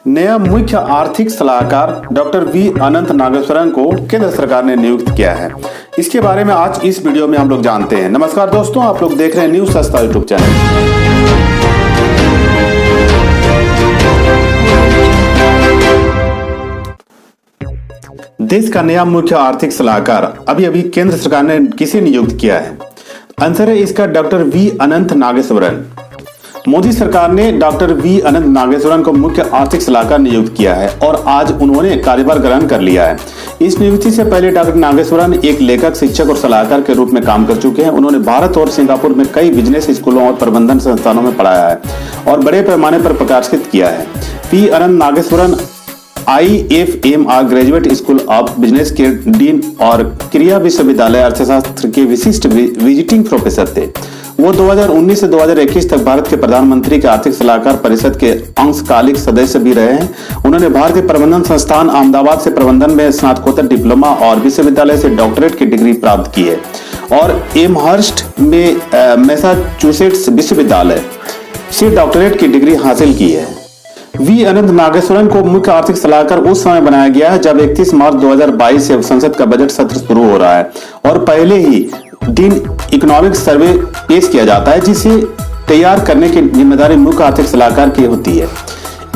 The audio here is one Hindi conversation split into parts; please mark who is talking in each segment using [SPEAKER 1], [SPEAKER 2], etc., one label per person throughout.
[SPEAKER 1] नया मुख्य आर्थिक सलाहकार डॉक्टर वी अनंत नागेश्वरन को केंद्र सरकार ने नियुक्त किया है। इसके बारे में आज इस वीडियो में हम लोग जानते हैं। नमस्कार दोस्तों, आप लोग देख रहे हैं न्यूज सस्ता यूट्यूब चैनल। देश का नया मुख्य आर्थिक सलाहकार अभी केंद्र सरकार ने किसे नियुक्त किया है? आंसर है इसका डॉक्टर वी अनंत नागेश्वरन। मोदी सरकार ने डॉक्टर वी अनंत नागेश्वरन को मुख्य आर्थिक सलाहकार नियुक्त किया है और आज उन्होंने कार्यभार ग्रहण कर लिया है। इस नियुक्ति से पहले डॉक्टर नागेश्वरन एक लेखक, शिक्षक और सलाहकार के रूप में काम कर चुके हैं। उन्होंने भारत और सिंगापुर में कई बिजनेस स्कूलों और प्रबंधन संस्थानों में पढ़ाया है और बड़े पैमाने पर प्रकाशित किया है। V Anantha Nageswaran IFMR graduate school of business के डीन और क्रिया विश्वविद्यालय अर्थशास्त्र के विशिष्ट विजिटिंग प्रोफेसर थे। वो 2019 से 2021 तक भारत के प्रधानमंत्री के आर्थिक सलाहकार परिषद के अंशकालिक सदस्य भी रहे हैं। उन्होंने भारतीय प्रबंधन संस्थान अहमदाबाद से प्रबंधन में स्नातकोत्तर डिप्लोमा और विश्वविद्यालय से डॉक्टरेट की डिग्री प्राप्त की है और एमहर्स्ट में मैसाचुसेट्स विश्वविद्यालय से डॉक्टरेट की डिग्री हासिल की है। वी अनंत नागेश्वरन को मुख्य आर्थिक सलाहकार उस समय बनाया गया है जब 31 मार्च 2022 से संसद का बजट सत्र शुरू हो रहा है और पहले ही दिन इकोनॉमिक सर्वे पेश किया जाता है, जिसे तैयार करने की जिम्मेदारी मुख्य आर्थिक सलाहकार की होती है।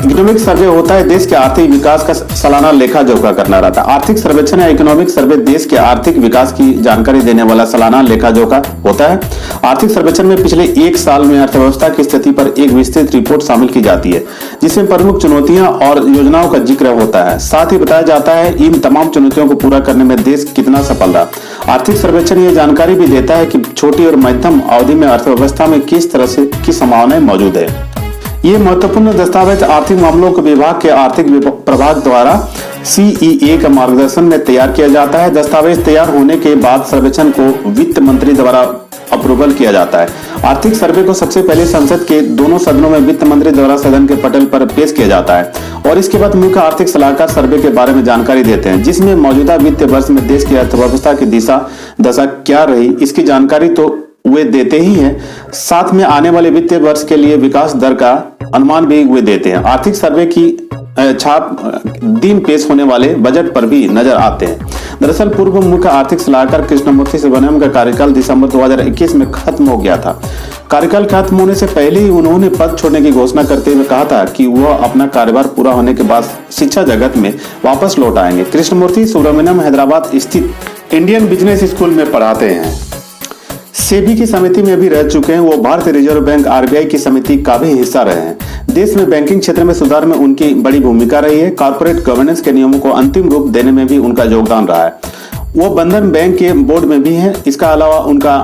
[SPEAKER 1] इकोनॉमिक सर्वे होता है देश के आर्थिक विकास का सालाना लेखा जोखा करना रहता है। आर्थिक सर्वेक्षण या इकोनॉमिक सर्वे देश के आर्थिक विकास की जानकारी देने वाला सालाना लेखा जोखा होता है। आर्थिक सर्वेक्षण में पिछले एक साल में अर्थव्यवस्था की स्थिति पर एक विस्तृत रिपोर्ट शामिल की जाती है, जिसमें प्रमुख चुनौतियां और योजनाओं का जिक्र होता है। साथ ही बताया जाता है इन तमाम चुनौतियों को पूरा करने में देश कितना सफल रहा। आर्थिक सर्वेक्षण ये जानकारी भी देता है कि छोटी और मध्यम अवधि में अर्थव्यवस्था में किस तरह से की संभावनाएं मौजूद है। ये महत्वपूर्ण दस्तावेज आर्थिक मामलों के विभाग के आर्थिक प्रभाग द्वारा CEA के मार्गदर्शन में तैयार किया जाता है। दस्तावेज तैयार होने के बाद सर्वेक्षण को वित्त मंत्री द्वारा अप्रूवल किया जाता है। आर्थिक सर्वे को सबसे पहले संसद के दोनों सदनों में वित्त मंत्री द्वारा सदन के पटल पर पेश किया जाता है और इसके बाद मुख्य आर्थिक सलाहकार सर्वे के बारे में जानकारी देते हैं, जिसमें मौजूदा वित्तीय वर्ष में देश की अर्थव्यवस्था की दशा क्या रही, इसकी जानकारी तो वे देते ही हैं, साथ में आने वाले वित्तीय वर्ष के लिए विकास दर का अनुमान भी वे देते हैं। आर्थिक सर्वे की छाप दिन पेश होने वाले बजट पर भी नजर आते हैं। दरअसल पूर्व मुख्य आर्थिक सलाहकार कृष्णमूर्ति सुब्रमण्यम का कार्यकाल दिसंबर 2021 में खत्म हो गया था। कार्यकाल खत्म होने से पहले ही उन्होंने पद छोड़ने की घोषणा करते हुए कहा था कि वह अपना कार्यभार पूरा होने के बाद शिक्षा जगत में वापस लौट आएंगे। कृष्णमूर्ति सुब्रमण्यम हैदराबाद स्थित इंडियन बिजनेस स्कूल में पढ़ाते हैं। सेबी की समिति में भी रह चुके हैं। वो भारतीय रिजर्व बैंक RBI की समिति का भी हिस्सा रहे हैं। देश में बैंकिंग क्षेत्र में सुधार में उनकी बड़ी भूमिका रही है। कॉर्पोरेट गवर्नेंस के नियमों को अंतिम रूप देने में भी उनका योगदान रहा है। वो बंधन बैंक के बोर्ड में भी हैं। इसका अलावा उनका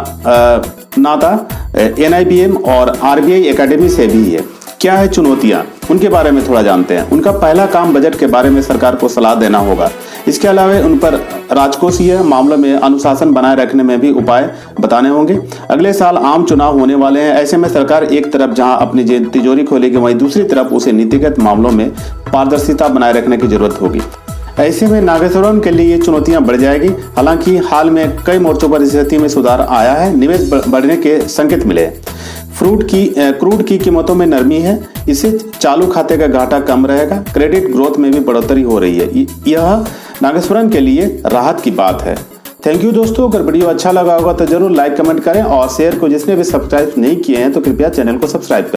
[SPEAKER 1] नाता NIBM और RBI एकेडमी से भी है। क्या है चुनौतियां, उनके बारे में थोड़ा जानते हैं। उनका पहला काम बजट के बारे में सरकार को सलाह देना होगा। इसके अलावा उन पर राजकोषीय मामलों में अनुशासन बनाए रखने में भी उपाय बताने होंगे। अगले साल आम चुनाव होने वाले हैं। ऐसे में सरकार एक तरफ जहां अपनी तिजोरी खोलेगी, वहीं दूसरी तरफ उसे नीतिगत मामलों में पारदर्शिता बनाए रखने की जरूरत होगी। ऐसे में नागेश्वरन के लिए ये चुनौतियां बढ़ जाएगी। हालांकि हाल में कई मोर्चों पर स्थिति में सुधार आया है। निवेश बढ़ने के संकेत मिले। क्रूड की कीमतों में नरमी है। इससे चालू खाते का घाटा कम रहेगा। क्रेडिट ग्रोथ में भी बढ़ोतरी हो रही है। यह नागेश्वरन के लिए राहत की बात है। थैंक यू दोस्तों। अगर वीडियो अच्छा लगा होगा तो जरूर लाइक कमेंट करें और शेयर को जिसने भी सब्सक्राइब नहीं किए हैं तो कृपया चैनल को सब्सक्राइब करें।